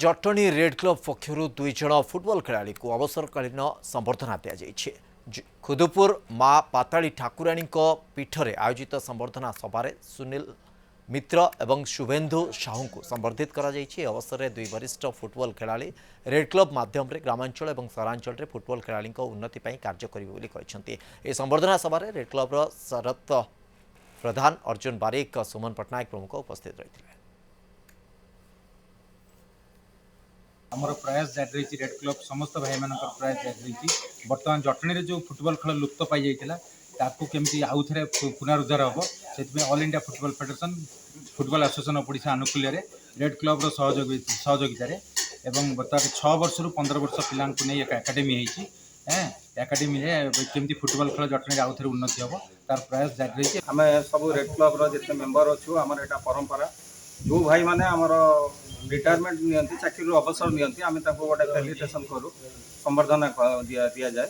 Jatni red club पक्षर दुई जन football खेला को अवसरकालीन संबर्धना दी खुदुपुर माँ पाताली ठाकुराणी पीठरे आयोजित संबर्धना सभार सुनील मित्र एवं शुभेन्दु साहू को संबर्धित कर अवसर में दुई वरिष्ठ फुटबल खेला रेड क्लब माध्यम ग्रामांचल और सहरांचल में फुटबल खेला उन्नति कार्य करें संबर्धना सभार रेड क्लब शरत प्रधान अर्जुन बारिक सुमन पट्टनायक प्रमुख उपस्थित रही। आमर प्रयास जारी रही रेड क्लब समस्त भाई मान प्रयास जारी रही बर्तमान जटणी जो फुटबल खेल लुप्त पाई जाता केमती आउ थे पुनरुद्धार हम से all India football federation football association of Odisha आनुकूल्य रेड क्लब सहयोगितार एवं बर्तमान 6 वर्ष रु 15 वर्ष पिला नहीं एक एकाडेमी एकाडेमी केमती फुटबल खेल जटणी आउ थे उन्नति हम तार प्रयास जारी रही आम सब रेड क्लब जिते मेम्बर अच्छु आमर यहाँ परंपरा जो भाई मैंने आमर रिटायरमेंट नि चाकरी अवसर नि गोटे फेलिटेसन करूँ संबर्धना दि जाए।